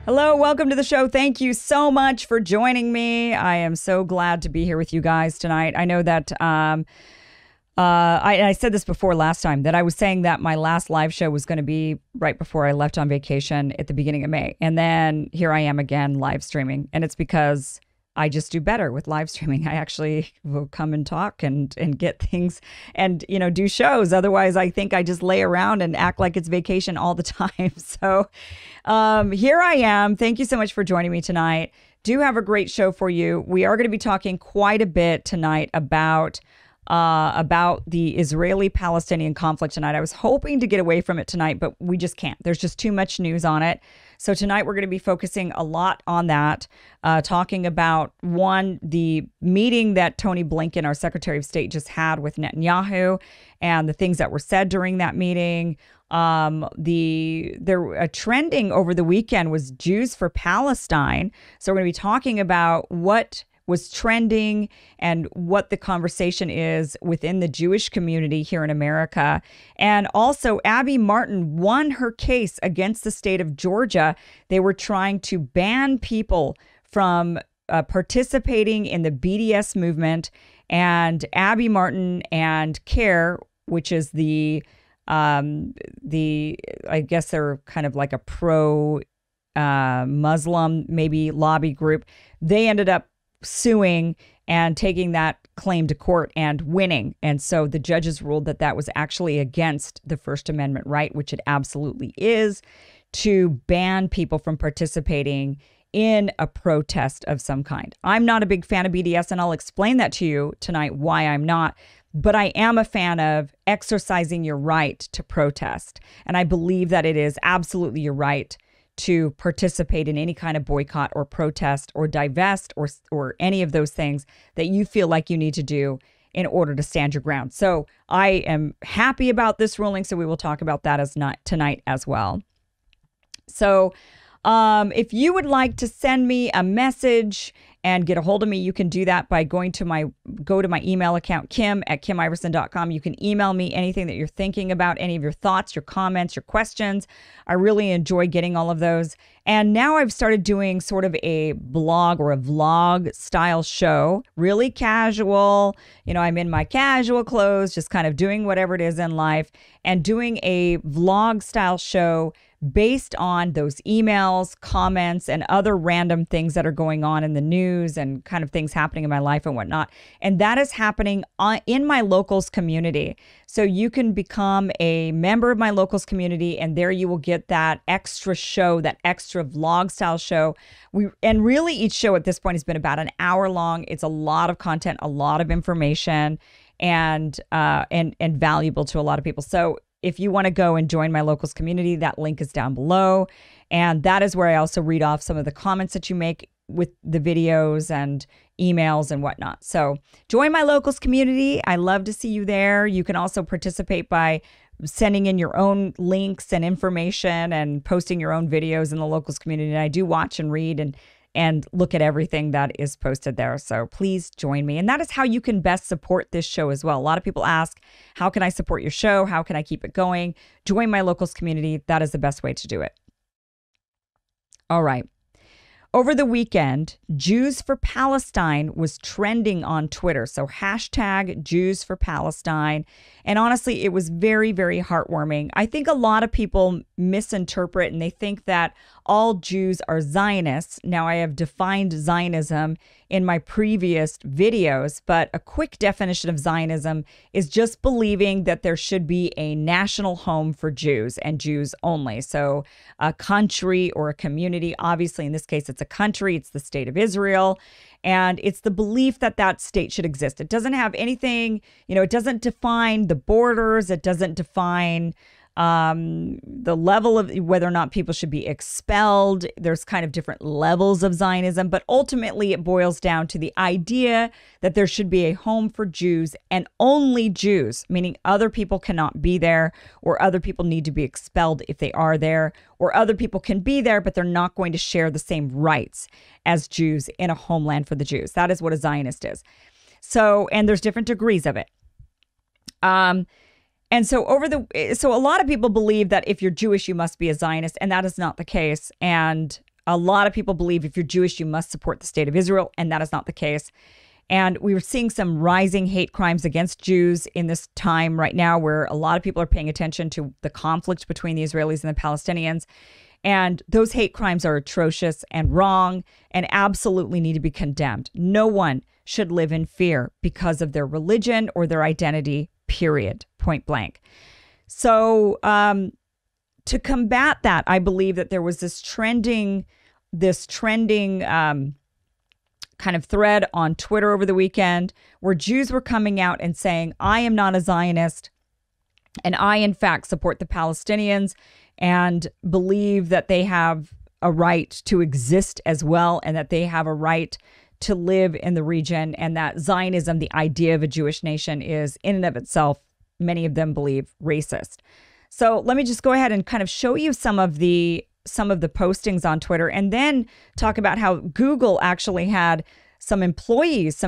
Hello, welcome to the show. Thank you so much for joining me. I am so glad to be here with you guys tonight. I know that I said this before last time, that I was saying that my last live show was going to be right before I left on vacation at the beginning of May. And then here I am again live streaming. And it's because I just do better with live streaming. I actually will come and talk and get things and, do shows. Otherwise, I think I just lay around and act like it's vacation all the time. So here I am. Thank you so much for joining me tonight. Do have a great show for you. We are going to be talking quite a bit tonight about the Israeli-Palestinian conflict tonight. I was hoping to get away from it tonight, but we just can't. There's just too much news on it. So tonight we're going to be focusing a lot on that, talking about, one, the meeting that Tony Blinken, our Secretary of State, just had with Netanyahu and the things that were said during that meeting. Trending over the weekend was Jews for Palestine. So we're going to be talking about what was trending and what the conversation is within the Jewish community here in America. And also, Abby Martin won her case against the state of Georgia. They were trying to ban people from participating in the BDS movement. And Abby Martin and CARE, which is I guess they're kind of like a pro-Muslim maybe lobby group. They ended up suing and taking that claim to court and winning. And so the judges ruled that that was actually against the First Amendment right, which it absolutely is, to ban people from participating in a protest of some kind. I'm not a big fan of BDS, and I'll explain that to you tonight why I'm not. But I am a fan of exercising your right to protest. And I believe that it is absolutely your right to participate in any kind of boycott or protest or divest or any of those things that you feel like you need to do in order to stand your ground. So I am happy about this ruling. So we will talk about that tonight as well. So if you would like to send me a message and get a hold of me, you can do that by go to my email account, kim@kimiverson.com. You can email me anything that you're thinking about, any of your thoughts, your comments, your questions. I really enjoy getting all of those. And now I've started doing sort of a blog or a vlog style show, really casual. I'm in my casual clothes, just kind of doing whatever it is in life and doing a vlog style show based on those emails, comments, and other random things that are going on in the news and kind of things happening in my life and whatnot. And that is happening in my locals community. So you can become a member of my locals community, and there you will get that extra show, that extra vlog style show. And really each show at this point has been about an hour long. It's a lot of content, a lot of information, and valuable to a lot of people. So if you want to go and join my locals community, that link is down below. And that is where I also read off some of the comments that you make with the videos and emails and whatnot. So join my locals community. I love to see you there. You can also participate by sending in your own links and information and posting your own videos in the locals community. And I do watch and read and look at everything that is posted there. So please join me. And that is how you can best support this show as well. A lot of people ask, how can I support your show? How can I keep it going? Join my locals community. That is the best way to do it. All right. Over the weekend, Jews for Palestine was trending on Twitter. So hashtag Jews for Palestine. And honestly, it was very, very heartwarming. I think a lot of people misinterpret and they think that all Jews are Zionists. Now, I have defined Zionism in my previous videos, but a quick definition of Zionism is just believing that there should be a national home for Jews and Jews only. So a country or a community, obviously in this case, it's a country, it's the state of Israel. And it's the belief that that state should exist. It doesn't have anything, it doesn't define the borders. It doesn't define the level of whether or not people should be expelled. There's kind of different levels of Zionism, but ultimately it boils down to the idea that there should be a home for Jews and only Jews, meaning other people cannot be there, or other people need to be expelled if they are there, or other people can be there, but they're not going to share the same rights as Jews in a homeland for the Jews. That is what a Zionist is. So, and there's different degrees of it. And so a lot of people believe that if you're Jewish, you must be a Zionist, and that is not the case. And a lot of people believe if you're Jewish, you must support the state of Israel, and that is not the case. And we were seeing some rising hate crimes against Jews in this time right now where a lot of people are paying attention to the conflict between the Israelis and the Palestinians. And those hate crimes are atrocious and wrong and absolutely need to be condemned. No one should live in fear because of their religion or their identity, period, point blank. So to combat that, I believe that there was this trending kind of thread on Twitter over the weekend where Jews were coming out and saying, I am not a Zionist, and I, in fact, support the Palestinians and believe that they have a right to exist as well, and that they have a right to live in the region, and that Zionism, the idea of a Jewish nation, is in and of itself, many of them believe, racist. So let me just go ahead and kind of show you some of the postings on Twitter, and then talk about how Google actually had some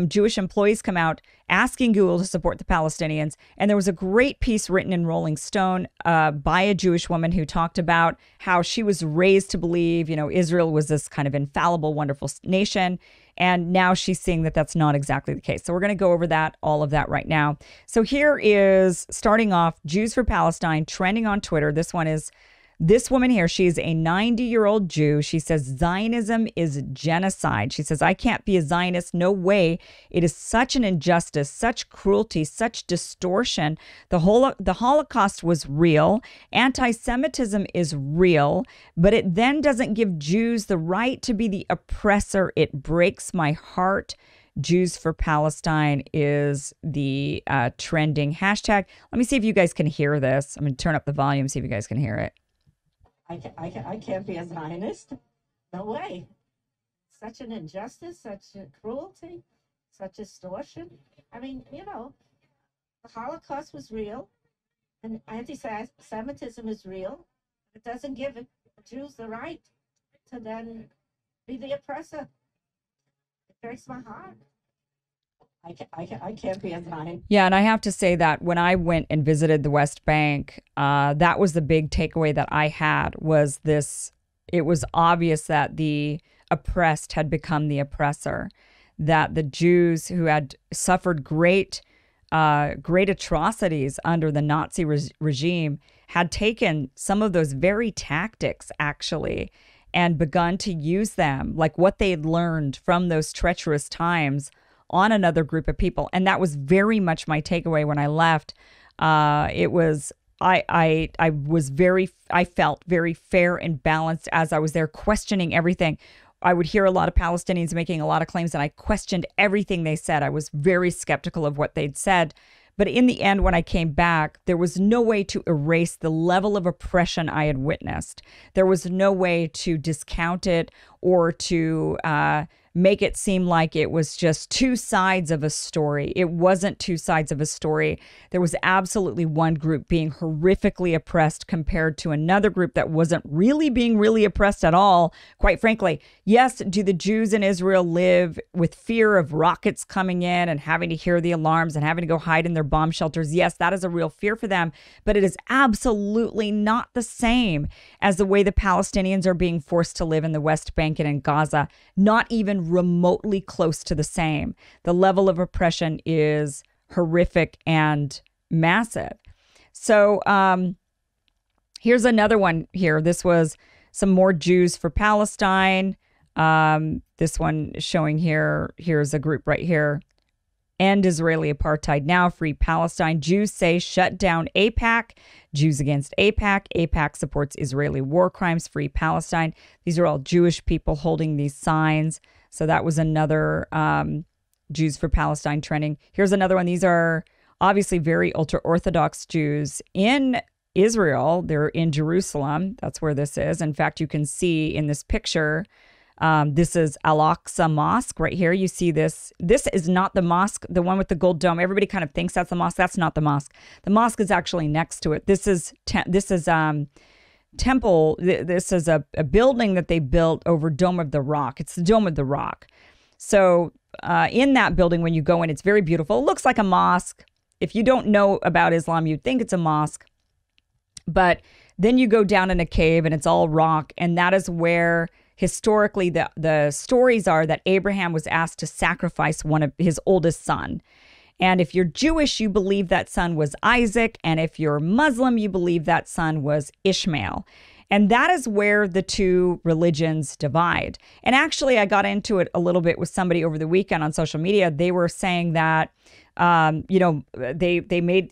Jewish employees come out asking Google to support the Palestinians. And there was a great piece written in Rolling Stone by a Jewish woman who talked about how she was raised to believe, Israel was this kind of infallible, wonderful nation. And now she's seeing that that's not exactly the case. So we're going to go over all of that right now. So here is, starting off, Jews for Palestine trending on Twitter. This one is this woman here. She's a 90-year-old Jew. She says Zionism is genocide. She says, I can't be a Zionist. No way. It is such an injustice, such cruelty, such distortion. The Holocaust was real. Anti-Semitism is real, but it then doesn't give Jews the right to be the oppressor. It breaks my heart. Jews for Palestine is the trending hashtag. Let me see if you guys can hear this. I'm going to turn up the volume, see if you guys can hear it. I can't be a Zionist. No way. Such an injustice, such a cruelty, such distortion. I mean, the Holocaust was real, and anti-Semitism is real. It doesn't give Jews the right to then be the oppressor. It breaks my heart. I can't be a Zionist. Yeah, and I have to say that when I went and visited the West Bank, that was the big takeaway that I had, was this. It was obvious that the oppressed had become the oppressor, that the Jews who had suffered great atrocities under the Nazi regime had taken some of those very tactics, actually, and begun to use them, like what they had learned from those treacherous times, on another group of people. And that was very much my takeaway when I left. It was, I felt very fair and balanced as I was there, questioning everything. I would hear a lot of Palestinians making a lot of claims, and I questioned everything they said. I was very skeptical of what they'd said. But in the end, when I came back, there was no way to erase the level of oppression I had witnessed. There was no way to discount it or to make it seem like it was just two sides of a story. It wasn't two sides of a story. There was absolutely one group being horrifically oppressed compared to another group that wasn't really being really oppressed at all. Quite frankly, yes, do the Jews in Israel live with fear of rockets coming in and having to hear the alarms and having to go hide in their bomb shelters? Yes, that is a real fear for them, but it is absolutely not the same as the way the Palestinians are being forced to live in the West Bank and in Gaza. Not even remotely close to the same. The level of oppression is horrific and massive. So here's another one here. This was some more Jews for Palestine. This one showing here. Here's a group right here. End Israeli apartheid now, free Palestine. Jews say shut down AIPAC. Jews against AIPAC. AIPAC supports Israeli war crimes, free Palestine. These are all Jewish people holding these signs. So that was another Jews for Palestine trending. Here's another one. These are obviously very ultra-Orthodox Jews in Israel. They're in Jerusalem. That's where this is. In fact, you can see in this picture, this is Al-Aqsa Mosque right here. You see this. This is not the mosque, the one with the gold dome. Everybody kind of thinks that's the mosque. That's not the mosque. The mosque is actually next to it. This is temple. This is a building that they built over Dome of the Rock. It's the Dome of the Rock. So in that building, when you go in, it's very beautiful. It looks like a mosque. If you don't know about Islam, you'd think it's a mosque. But then you go down in a cave and it's all rock. And that is where historically, the stories are that Abraham was asked to sacrifice one of his oldest son. And if you're Jewish, you believe that son was Isaac. And if you're Muslim, you believe that son was Ishmael. And that is where the two religions divide. And actually, I got into it a little bit with somebody over the weekend on social media. They were saying that, they made,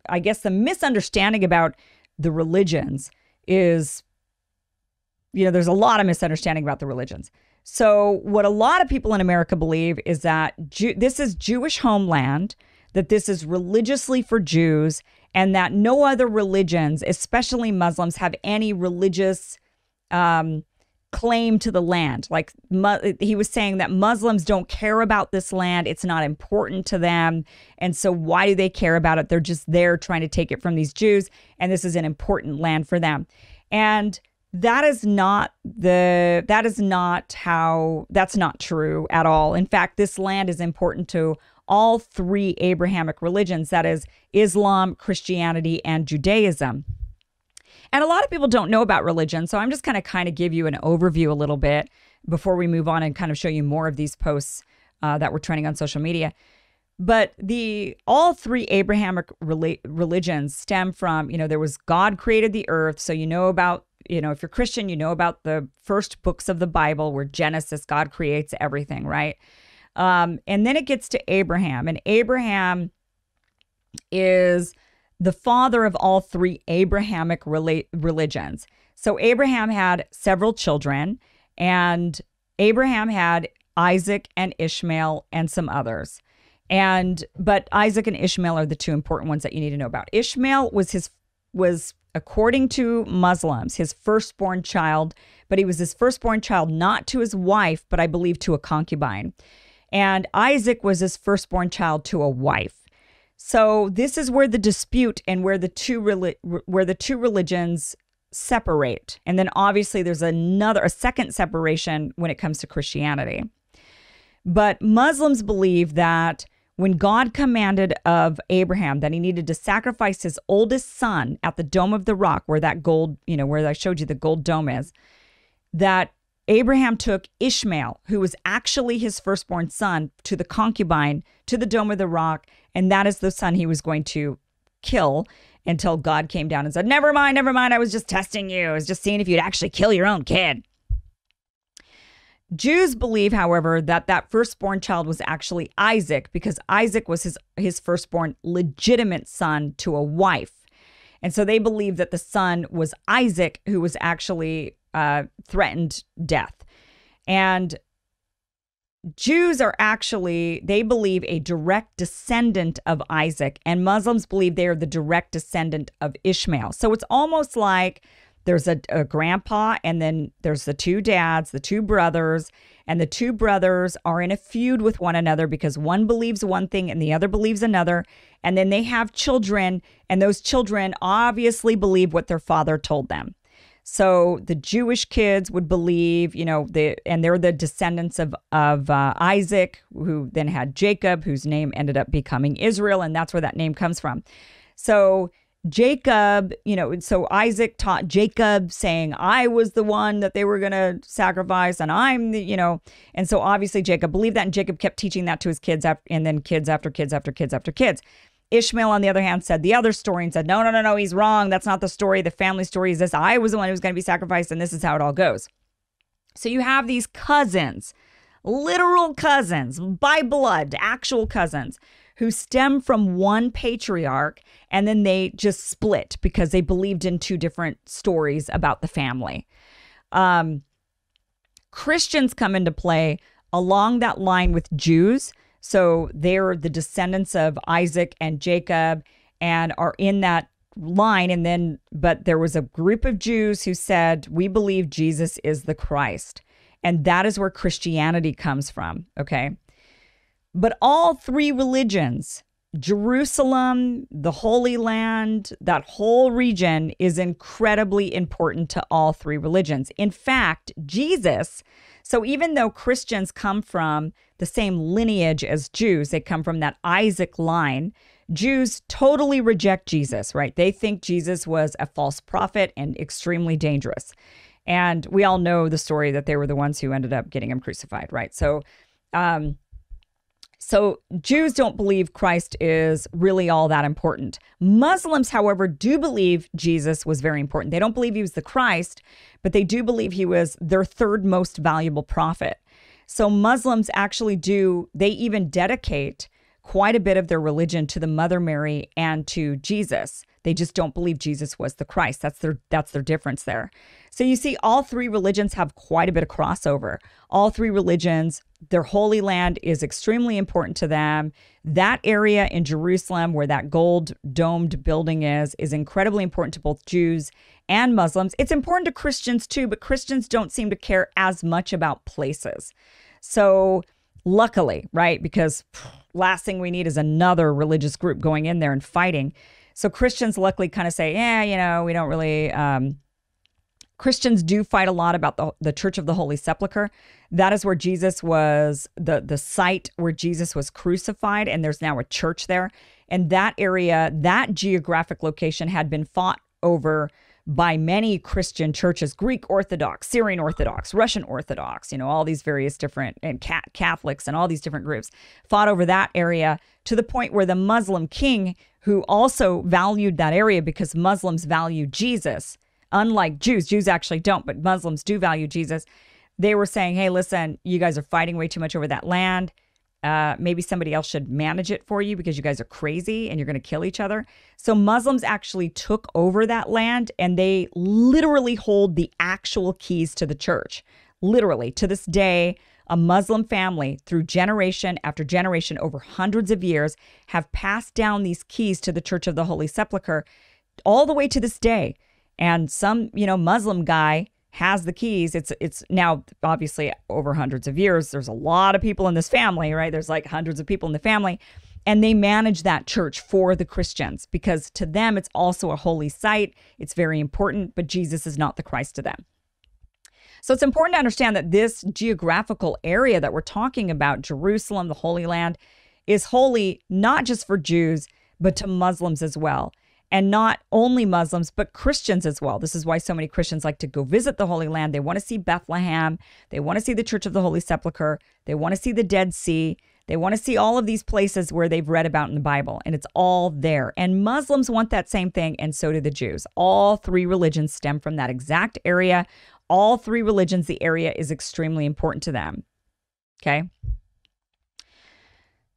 I guess the misunderstanding about the religions is, there's a lot of misunderstanding about the religions. So what a lot of people in America believe is that this is Jewish homeland, that this is religiously for Jews, and that no other religions, especially Muslims, have any religious claim to the land. Like he was saying that Muslims don't care about this land. It's not important to them. And so why do they care about it? They're just there trying to take it from these Jews. And this is an important land for them. And that's not true at all. In fact, this land is important to all three Abrahamic religions, that is Islam, Christianity, and Judaism. And a lot of people don't know about religion, so I'm just going to kind of give you an overview a little bit before we move on and kind of show you more of these posts that were trending on social media. But all three Abrahamic religions stem from, there was God created the earth, so about, if you're Christian, about the first books of the Bible where Genesis, God creates everything, right? And then it gets to Abraham, and Abraham is the father of all three Abrahamic religions. So Abraham had several children, and Abraham had Isaac and Ishmael and some others. But Isaac and Ishmael are the two important ones that you need to know about. Ishmael was according to Muslims, his firstborn child, but he was his firstborn child not to his wife, but I believe to a concubine. And Isaac was his firstborn child to a wife. So this is where the dispute and where the two religions separate. And then obviously there's a second separation when it comes to Christianity. But Muslims believe that when God commanded of Abraham that he needed to sacrifice his oldest son at the Dome of the Rock, where that gold, where I showed you the gold dome is, that Abraham took Ishmael, who was actually his firstborn son, to the concubine, to the Dome of the Rock, and that is the son he was going to kill until God came down and said, never mind, I was just testing you. I was just seeing if you'd actually kill your own kid. Jews believe, however, that firstborn child was actually Isaac, because Isaac was his firstborn legitimate son to a wife. And so they believe that the son was Isaac, who was actually threatened death. And Jews are they believe a direct descendant of Isaac, and Muslims believe they are the direct descendant of Ishmael. So it's almost like there's a grandpa, and then there's the two dads, the two brothers, and the two brothers are in a feud with one another because one believes one thing and the other believes another. And then they have children, and those children obviously believe what their father told them. So the Jewish kids would believe, and they're the descendants of Isaac, who then had Jacob, whose name ended up becoming Israel, and that's where that name comes from. So Jacob, so Isaac taught Jacob, saying, I was the one that they were going to sacrifice, and I'm and so obviously Jacob believed that, and Jacob kept teaching that to his kids, and then kids after kids after kids after kids. Ishmael, on the other hand, said the other story and said, no, he's wrong. That's not the story. The family story is this. I was the one who was going to be sacrificed, and this is how it all goes. So you have these cousins, literal cousins, by blood, actual cousins, who stem from one patriarch, and then they just split because they believed in two different stories about the family. Christians come into play along that line with Jews. So they're the descendants of Isaac and Jacob and are in that line. But there was a group of Jews who said, we believe Jesus is the Christ. And that is where Christianity comes from. Okay. But all three religions, Jerusalem, the Holy Land, that whole region is incredibly important to all three religions. In fact, Jesus, so even though Christians come from the same lineage as Jews, they come from that Isaac line, Jews totally reject Jesus, right? They think Jesus was a false prophet and extremely dangerous. And we all know the story that they were the ones who ended up getting him crucified, right? So Jews don't believe Christ is really all that important. Muslims, however, do believe Jesus was very important. They don't believe he was the Christ, but they do believe he was their third most valuable prophet. So Muslims actually they even dedicate quite a bit of their religion to the Mother Mary and to Jesus. They just don't believe Jesus was the Christ. That's their difference there. So you see, all three religions have quite a bit of crossover. All three religions, their Holy Land is extremely important to them. That area in Jerusalem where that gold domed building is incredibly important to both Jews and Muslims. It's important to Christians too, but Christians don't seem to care as much about places. So luckily, right, because last thing we need is another religious group going in there and fighting. So Christians luckily kind of say, we don't really, Christians do fight a lot about the Church of the Holy Sepulchre. That is where Jesus was, the site where Jesus was crucified, and there's now a church there. And that area, that geographic location had been fought over by many Christian churches, Greek Orthodox, Syrian Orthodox, Russian Orthodox, all these various different, and Catholics and all these different groups fought over that area to the point where the Muslim king, who also valued that area because Muslims value Jesus, unlike Jews actually don't, but Muslims do value Jesus. They were saying, hey, listen, you guys are fighting way too much over that land. Maybe somebody else should manage it for you because you guys are crazy and you're going to kill each other. So Muslims actually took over that land, and they literally hold the actual keys to the church. Literally, to this day, a Muslim family, through generation after generation over hundreds of years, have passed down these keys to the Church of the Holy Sepulchre all the way to this day. And some, Muslim guy has the keys. It's now obviously over hundreds of years. There's a lot of people in this family, right? There's like hundreds of people in the family, and they manage that church for the Christians because to them, it's also a holy site. It's very important, but Jesus is not the Christ to them. So it's important to understand that this geographical area that we're talking about, Jerusalem, the Holy Land, is holy not just for Jews, but to Muslims as well. And not only Muslims, but Christians as well. This is why so many Christians like to go visit the Holy Land. They want to see Bethlehem. They want to see the Church of the Holy Sepulchre. They want to see the Dead Sea. They want to see all of these places where they've read about in the Bible, and it's all there. And Muslims want that same thing, and so do the Jews. All three religions stem from that exact area. All three religions, the area is extremely important to them. Okay?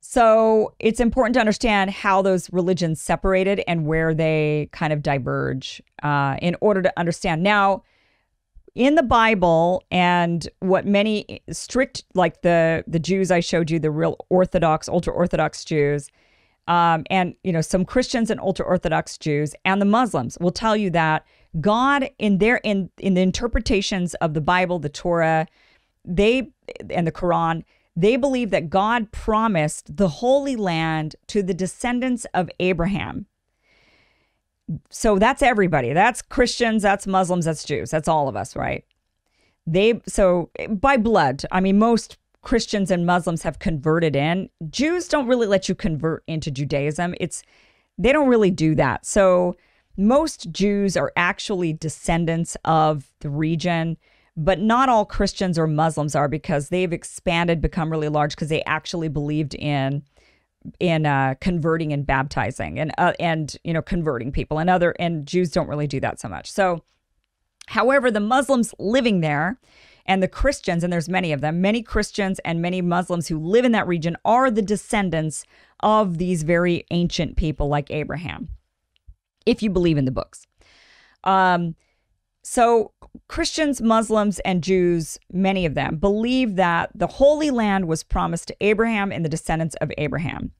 So it's important to understand how those religions separated and where they kind of diverge in order to understand. Now, in the Bible, and what many strict, like the Jews I showed you, the real Orthodox, ultra-Orthodox Jews, and some Christians and ultra-Orthodox Jews, and the Muslims will tell you that God, in the interpretations of the Bible, the Torah, and the Quran, they believe that God promised the Holy Land to the descendants of Abraham. So that's everybody. That's Christians, that's Muslims, that's Jews. That's all of us, right? So by blood, most Christians and Muslims have converted in. Jews don't really let you convert into Judaism. They don't really do that. So most Jews are actually descendants of the region, but not all Christians or Muslims are, because they've expanded, become really large, because they actually believed in converting and baptizing and converting people, and Jews don't really do that so much. So, however, the Muslims living there and the Christians, and there's many of them, many Christians and many Muslims who live in that region are the descendants of these very ancient people like Abraham, if you believe in the books. So Christians, Muslims, and Jews, many of them, believe that the Holy Land was promised to Abraham and the descendants of Abraham.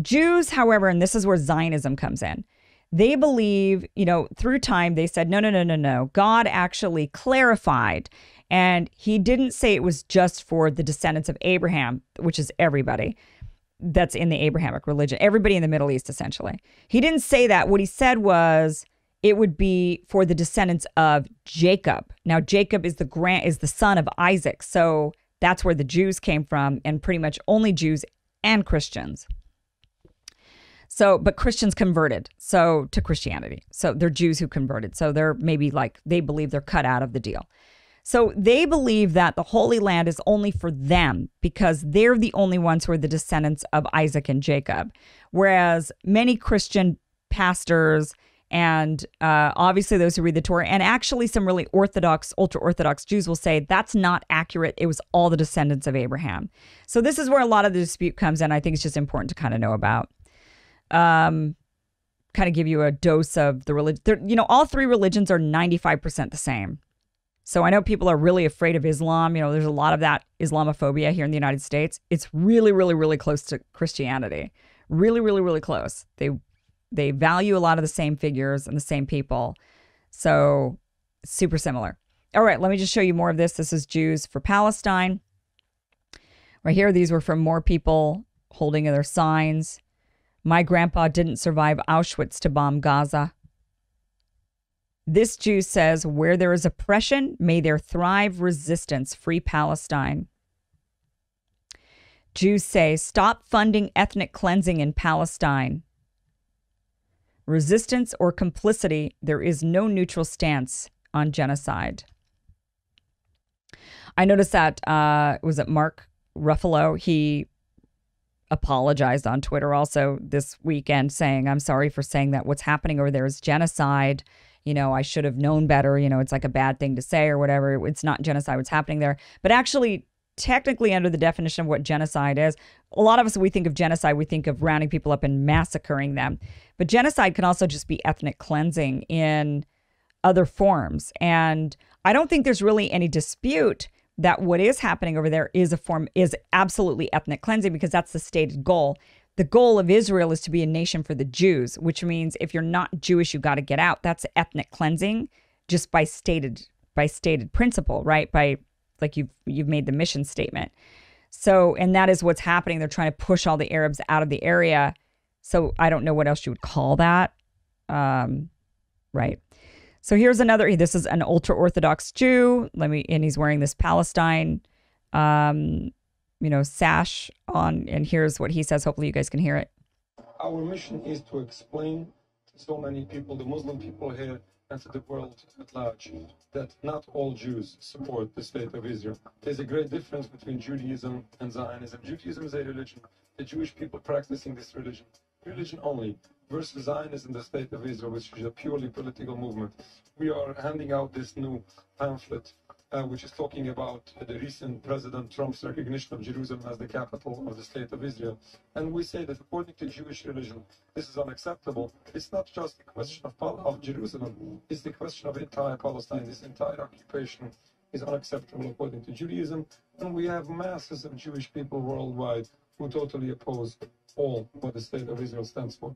Jews, however, and this is where Zionism comes in, they believe, through time, they said, no. God actually clarified, and he didn't say it was just for the descendants of Abraham, which is everybody that's in the Abrahamic religion, everybody in the Middle East, essentially. He didn't say that. What he said was, it would be for the descendants of Jacob. Now, Jacob is the son of Isaac. So that's where the Jews came from, and pretty much only Jews and Christians. So, but Christians converted to Christianity. So they're Jews who converted. So they're maybe like, they believe they're cut out of the deal. So they believe that the Holy Land is only for them because they're the only ones who are the descendants of Isaac and Jacob. Whereas many Christian pastors and obviously those who read the Torah and actually some really Orthodox, ultra-Orthodox Jews will say that's not accurate. It was all the descendants of Abraham. So this is where a lot of the dispute comes in. I think it's just important to kind of know about. Kind of give you a dose of the religion. All three religions are 95% the same. So I know people are really afraid of Islam. There's a lot of that Islamophobia here in the United States. It's really, really, really close to Christianity. Really, really, really close. They value a lot of the same figures and the same people. So super similar. All right, let me just show you more of this. This is Jews for Palestine. Right here, these were from more people holding their signs. My grandpa didn't survive Auschwitz to bomb Gaza. This Jew says, where there is oppression, may there thrive resistance. Free Palestine. Jews say, stop funding ethnic cleansing in Palestine. Resistance or complicity, there is no neutral stance on genocide. I noticed that, was it Mark Ruffalo? He apologized on Twitter also this weekend saying, I'm sorry for saying that what's happening over there is genocide. I should have known better. It's like a bad thing to say or whatever. It's not genocide what's happening there. But actually, technically under the definition of what genocide is, a lot of us, we think of genocide, we think of rounding people up and massacring them. But genocide can also just be ethnic cleansing in other forms. And I don't think there's really any dispute that what is happening over there is absolutely ethnic cleansing because that's the stated goal. The goal of Israel is to be a nation for the Jews, which means if you're not Jewish, you got to get out. That's ethnic cleansing just by stated principle, right? By like you've made the mission statement. So, and that is what's happening. They're trying to push all the Arabs out of the area. So I don't know what else you would call that. Right. So here's another, this is an ultra-Orthodox Jew. And he's wearing this Palestine, sash on, and here's what he says. Hopefully you guys can hear it. Our mission is to explain to so many people, the Muslim people here, and to the world at large, that not all Jews support the state of Israel. There's a great difference between Judaism and Zionism. Judaism is a religion. The Jewish people practicing this religion only, versus Zionism, the state of Israel, which is a purely political movement. We are handing out this new pamphlet, which is talking about the recent President Trump's recognition of Jerusalem as the capital of the state of Israel. And we say that according to Jewish religion, this is unacceptable. It's not just the question of Jerusalem, it's the question of entire Palestine. This entire occupation is unacceptable according to Judaism. And we have masses of Jewish people worldwide who totally oppose all what the state of Israel stands for.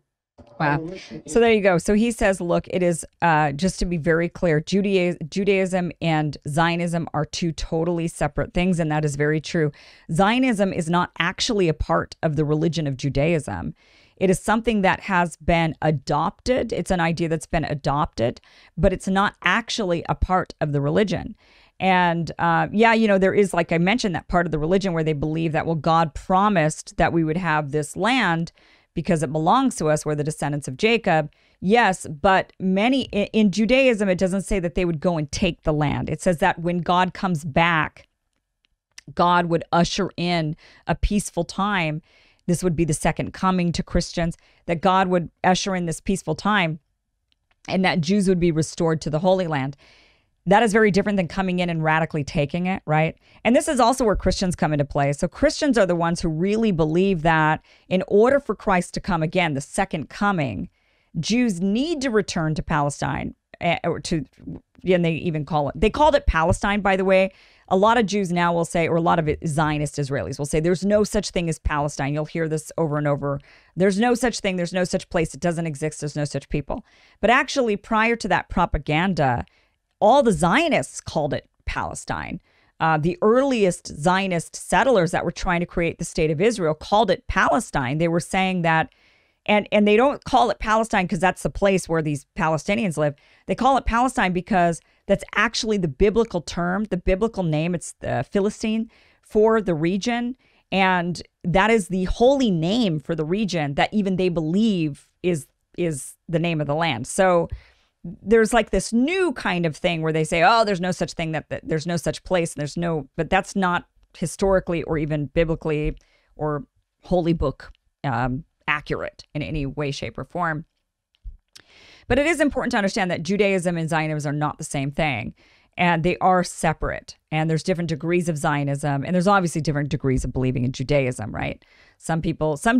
Wow. So there you go. So he says, look, it is, just to be very clear, Judaism and Zionism are two totally separate things, and that is very true. Zionism is not actually a part of the religion of Judaism. It is something that has been adopted. It's an idea that's been adopted, but it's not actually a part of the religion. And there is, like I mentioned, that part of the religion where they believe that, well, God promised that we would have this land because it belongs to us. We're the descendants of Jacob. Yes, but in Judaism, it doesn't say that they would go and take the land. It says that when God comes back, God would usher in a peaceful time. This would be the second coming to Christians, that God would usher in this peaceful time and that Jews would be restored to the Holy Land. That is very different than coming in and radically taking it, right? And this is also where Christians come into play. So Christians are the ones who really believe that in order for Christ to come again, the second coming, Jews need to return to Palestine, and they called it Palestine, by the way. A lot of Jews now will say, or a lot of Zionist Israelis will say, there's no such thing as Palestine. You'll hear this over and over. There's no such thing. There's no such place. It doesn't exist. There's no such people. But actually, prior to that propaganda, all the Zionists called it Palestine. The earliest Zionist settlers that were trying to create the state of Israel called it Palestine. They were saying that, and they don't call it Palestine because that's the place where these Palestinians live. They call it Palestine because that's actually the biblical term, the biblical name. It's the Philistine for the region. And that is the holy name for the region that even they believe is the name of the land. So there's like this new kind of thing where they say, oh, there's no such thing, that there's no such place. But that's not historically or even biblically or holy book accurate in any way, shape, or form. But it is important to understand that Judaism and Zionism are not the same thing, and they are separate. And there's different degrees of Zionism, and there's obviously different degrees of believing in Judaism, right? Some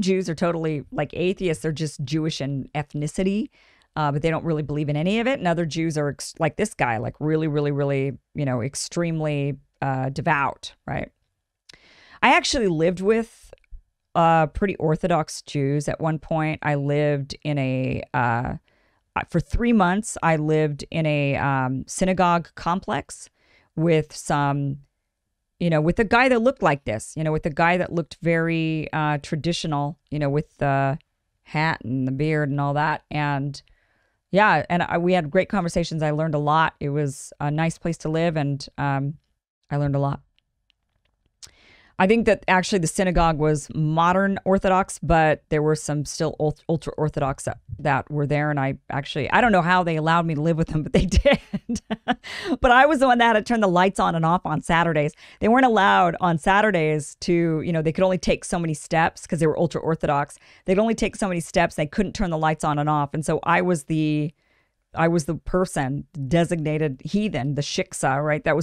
Jews are totally like atheists. They're just Jewish in ethnicity, but they don't really believe in any of it. And other Jews are like this guy, like really, really, really, extremely devout, right? I actually lived with pretty Orthodox Jews at one point. I lived in for 3 months, I lived in a synagogue complex with some, with a guy that looked like this, with a guy that looked very traditional, with the hat and the beard and all that. And yeah, and we had great conversations. I learned a lot. It was a nice place to live, and I learned a lot. I think that actually the synagogue was modern Orthodox, but there were some still ultra Orthodox that were there. And I don't know how they allowed me to live with them, but they did. But I was the one that had to turn the lights on and off on Saturdays. They weren't allowed on Saturdays to, they could only take so many steps because they were ultra Orthodox. They'd only take so many steps. They couldn't turn the lights on and off. And so I was the person designated heathen, the shiksa, right? That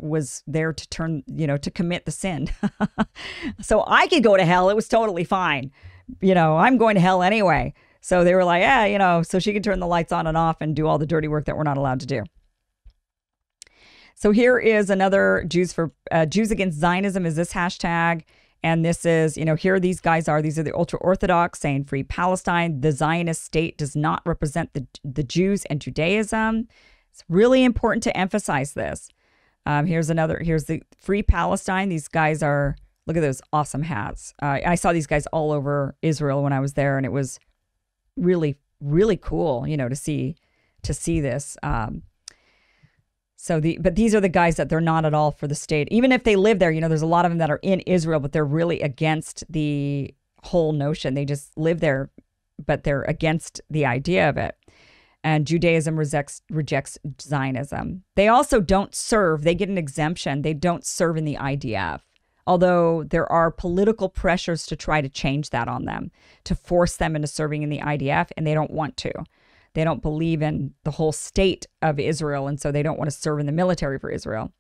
was there to turn, to commit the sin. So I could go to hell. It was totally fine. I'm going to hell anyway. So they were like, yeah, so she could turn the lights on and off and do all the dirty work that we're not allowed to do. So here is another Jews Against Zionism is this hashtag. And this is, here these are the ultra-Orthodox saying free Palestine. The Zionist state does not represent the Jews and Judaism. It's really important to emphasize this. Here's the free Palestine. These guys look at those awesome hats. I saw these guys all over Israel when I was there, and it was really, really cool, to see this. But these are the guys that they're not at all for the state. Even if they live there, there's a lot of them that are in Israel, but they're really against the whole notion. They just live there, but they're against the idea of it. And Judaism rejects Zionism. They also don't serve. They get an exemption. They don't serve in the IDF. Although there are political pressures to try to change that on them, to force them into serving in the IDF, and they don't want to. They don't believe in the whole state of Israel, and so they don't want to serve in the military for Israel.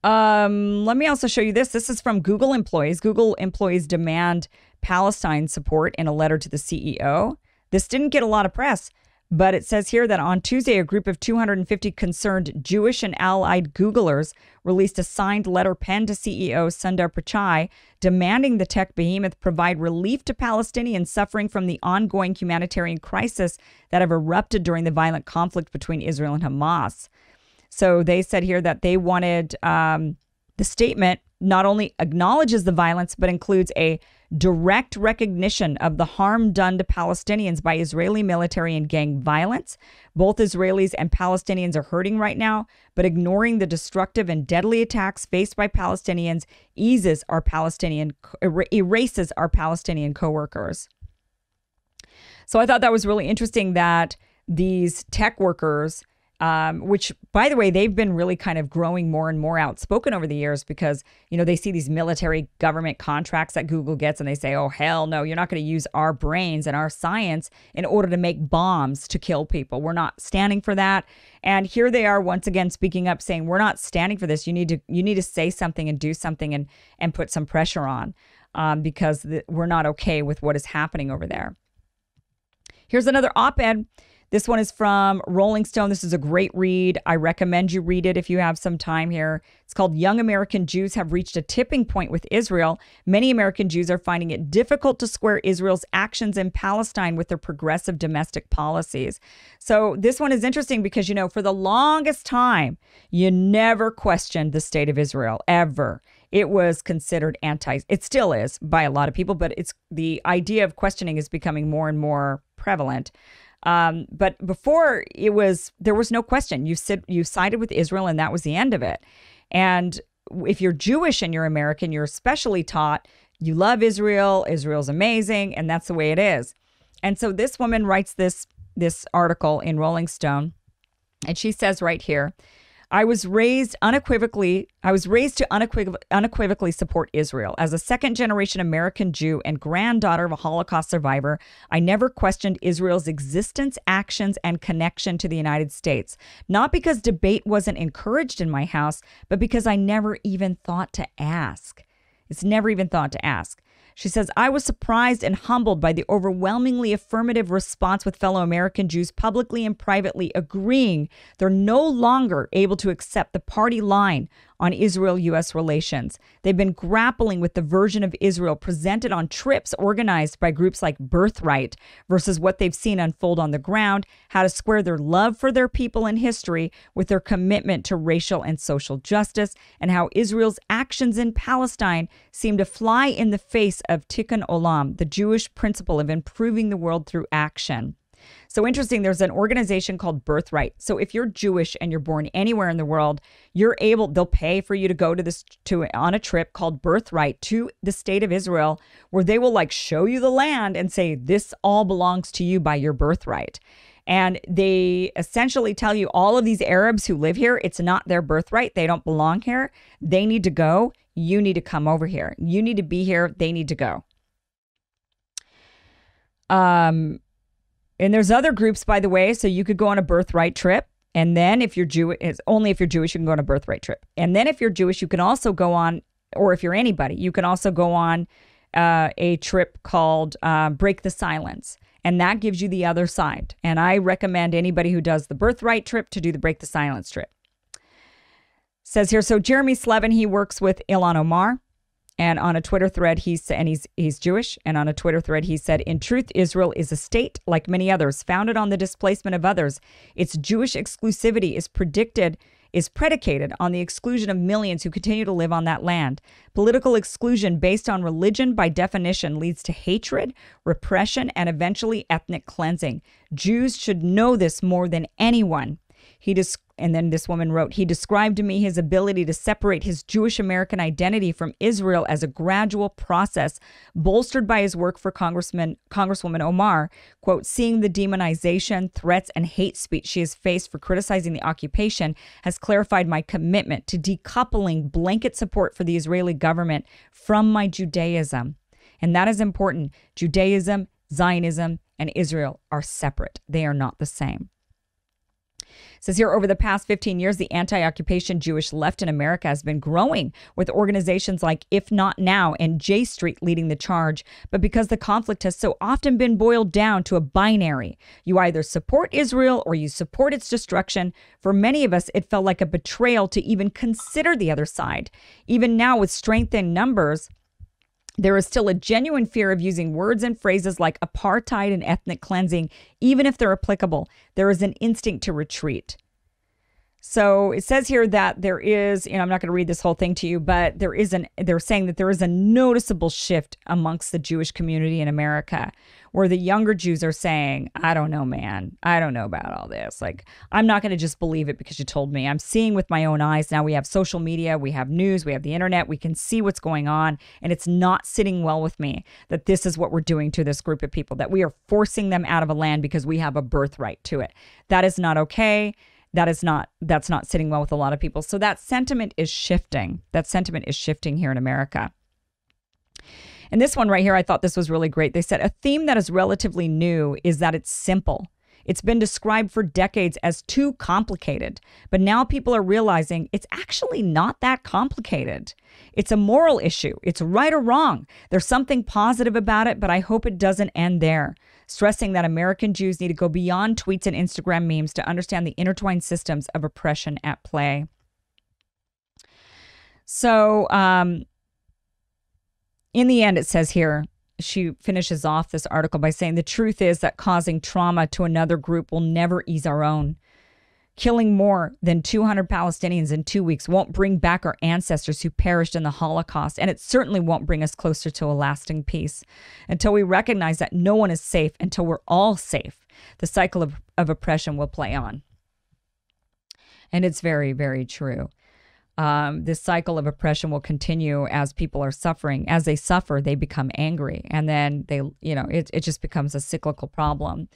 Let me also show you this. This is from Google employees. Google employees demand Palestine support in a letter to the CEO. This didn't get a lot of press, but it says here that on Tuesday, a group of 250 concerned Jewish and allied Googlers released a signed letter penned to CEO Sundar Pichai demanding the tech behemoth provide relief to Palestinians suffering from the ongoing humanitarian crisis that have erupted during the violent conflict between Israel and Hamas. So they said here that they wanted the statement not only acknowledges the violence, but includes a direct recognition of the harm done to Palestinians by Israeli military and gang violence. Both Israelis and Palestinians are hurting right now, but ignoring the destructive and deadly attacks faced by Palestinians erases our Palestinian coworkers. So I thought that was really interesting that these tech workers, which, by the way, they've been really kind of growing more and more outspoken over the years because, they see these military government contracts that Google gets and they say, oh, hell no, you're not going to use our brains and our science in order to make bombs to kill people. We're not standing for that. And here they are once again speaking up saying, we're not standing for this. You need to say something and do something and put some pressure on because we're not okay with what is happening over there. Here's another op-ed. This one is from Rolling Stone. This is a great read. I recommend you read it if you have some time here. It's called Young American Jews Have Reached a Tipping Point with Israel. Many American Jews are finding it difficult to square Israel's actions in Palestine with their progressive domestic policies. So this one is interesting because, for the longest time, you never questioned the state of Israel, ever. It was considered it still is by a lot of people, but the idea of questioning is becoming more and more prevalent. But before there was no question. You sided with Israel and that was the end of it. And if you're Jewish and you're American, you're especially taught you love Israel, Israel's amazing, and that's the way it is. And so this woman writes this article in Rolling Stone, and she says right here, I was raised to unequivocally support Israel. As a second-generation American Jew and granddaughter of a Holocaust survivor, I never questioned Israel's existence, actions, and connection to the United States. Not because debate wasn't encouraged in my house, but because I never even thought to ask. It's never even thought to ask. She says, I was surprised and humbled by the overwhelmingly affirmative response with fellow American Jews publicly and privately agreeing they're no longer able to accept the party line on Israel-U.S. relations. They've been grappling with the version of Israel presented on trips organized by groups like Birthright versus what they've seen unfold on the ground, how to square their love for their people and history with their commitment to racial and social justice, and how Israel's actions in Palestine seem to fly in the face of Tikkun Olam, the Jewish principle of improving the world through action. So interesting, there's an organization called Birthright. So if you're Jewish and you're born anywhere in the world, they'll pay for you to go on a trip called Birthright to the state of Israel, where they will show you the land and say, this all belongs to you by your birthright. And they essentially tell you all of these Arabs who live here, it's not their birthright. They don't belong here. They need to go. You need to come over here. You need to be here. They need to go. And there's other groups, by the way, so you could go on a Birthright trip. And then if you're Jewish, it's only if you're Jewish, you can go on a Birthright trip. And then if you're Jewish, you can also go on, or if you're anybody, you can also go on a trip called Break the Silence. And that gives you the other side. And I recommend anybody who does the Birthright trip to do the Break the Silence trip. Says here, so Jeremy Slevin, he works with Ilhan Omar. And on a Twitter thread, he's Jewish. And on a Twitter thread, he said, in truth, Israel is a state like many others, founded on the displacement of others. Its Jewish exclusivity is predicated on the exclusion of millions who continue to live on that land. Political exclusion based on religion, by definition, leads to hatred, repression, and eventually ethnic cleansing. Jews should know this more than anyone. And then this woman wrote, he described to me his ability to separate his Jewish American identity from Israel as a gradual process, bolstered by his work for Congresswoman Omar. Quote, seeing the demonization, threats, and hate speech she has faced for criticizing the occupation has clarified my commitment to decoupling blanket support for the Israeli government from my Judaism. And that is important. Judaism, Zionism, and Israel are separate. They are not the same. It says here, over the past 15 years, the anti-occupation Jewish left in America has been growing, with organizations like If Not Now and J Street leading the charge. But because the conflict has so often been boiled down to a binary, you either support Israel or you support its destruction, for many of us, it felt like a betrayal to even consider the other side. Even now, with strength in numbers, there is still a genuine fear of using words and phrases like apartheid and ethnic cleansing, even if they're applicable. There is an instinct to retreat. So it says here that there is, I'm not going to read this whole thing to you, but they're saying that there is a noticeable shift amongst the Jewish community in America, where the younger Jews are saying, I don't know, man. I don't know about all this. I'm not going to just believe it because you told me. I'm seeing with my own eyes. Now we have social media, we have news, we have the internet, we can see what's going on. And it's not sitting well with me that this is what we're doing to this group of people, that we are forcing them out of a land because we have a birthright to it. That is not okay. That's not sitting well with a lot of people. So that sentiment is shifting. That sentiment is shifting here in America. And this one right here, I thought this was really great. They said, a theme that is relatively new is that it's simple. It's been described for decades as too complicated, but now people are realizing it's actually not that complicated. It's a moral issue. It's right or wrong. There's something positive about it, but I hope it doesn't end there. Stressing that American Jews need to go beyond tweets and Instagram memes to understand the intertwined systems of oppression at play. So, in the end, it says here, she finishes off this article by saying, the truth is that causing trauma to another group will never ease our own. Killing more than 200 Palestinians in 2 weeks won't bring back our ancestors who perished in the Holocaust, and it certainly won't bring us closer to a lasting peace. Until we recognize that no one is safe, until we're all safe, the cycle of oppression will play on. And it's very, very true. this cycle of oppression will continue as people are suffering. As they suffer, they become angry, and then it just becomes a cyclical problem.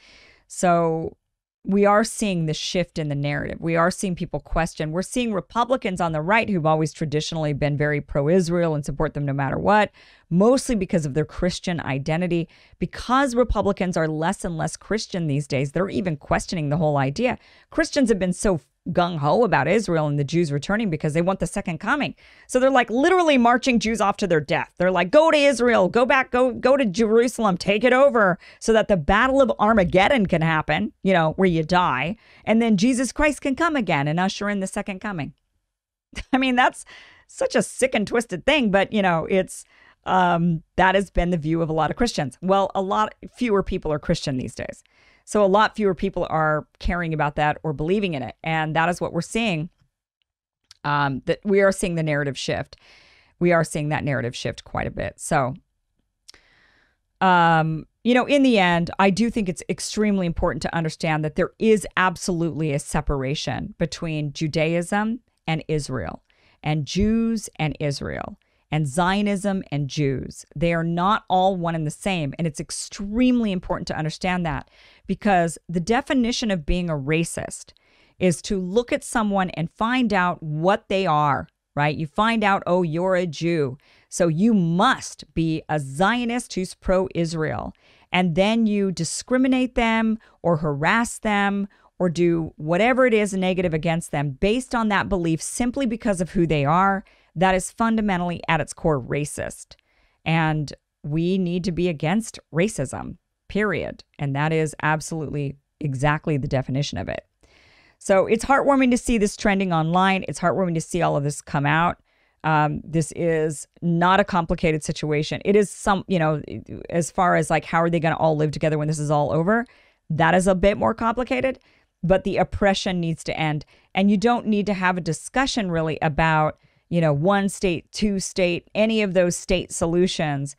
So we are seeing the shift in the narrative. We are seeing people question. We're seeing Republicans on the right who've always traditionally been very pro-Israel and support them no matter what, mostly because of their Christian identity. Because Republicans are less and less Christian these days, they're even questioning the whole idea. Christians have been so gung-ho about Israel and the Jews returning because they want the second coming. So they're like literally marching Jews off to their death. They're like, go to Israel, go back, go to Jerusalem, take it over so that the battle of Armageddon can happen, where you die. And then Jesus Christ can come again and usher in the second coming. I mean, that's such a sick and twisted thing, but it's that has been the view of a lot of Christians. Well, a lot fewer people are Christian these days. So a lot fewer people are caring about that or believing in it. And that is what we're seeing, that we are seeing the narrative shift. We are seeing that narrative shift quite a bit. So, in the end, I do think it's extremely important to understand that there is absolutely a separation between Judaism and Israel, and Jews and Israel, and Zionism and Jews. They are not all one and the same. And it's extremely important to understand that, because the definition of being a racist is to look at someone and find out what they are, right? You find out, oh, you're a Jew, so you must be a Zionist who's pro-Israel. And then you discriminate them or harass them or do whatever it is negative against them based on that belief simply because of who they are. That is fundamentally at its core racist. And we need to be against racism, period. And that is absolutely exactly the definition of it. So it's heartwarming to see this trending online. It's heartwarming to see all of this come out. This is not a complicated situation. It is as far as like, how are they going to all live together when this is all over? That is a bit more complicated, but the oppression needs to end. And you don't need to have a discussion really about one state, two state, any of those state solutions.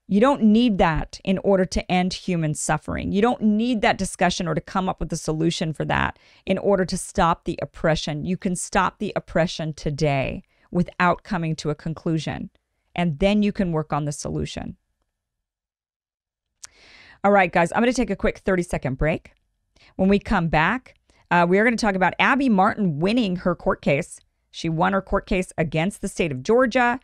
You don't need that in order to end human suffering. You don't need that discussion or to come up with a solution for that in order to stop the oppression. You can stop the oppression today without coming to a conclusion, and then you can work on the solution. All right, guys, I'm going to take a quick 30-second break. When we come back, we are going to talk about Abby Martin winning her court case. She won her court case against the state of Georgia.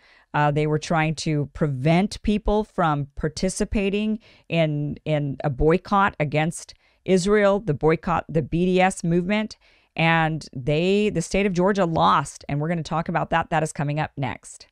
They were trying to prevent people from participating in a boycott against Israel, the BDS movement. And the state of Georgia lost. And we're going to talk about that. That is coming up next.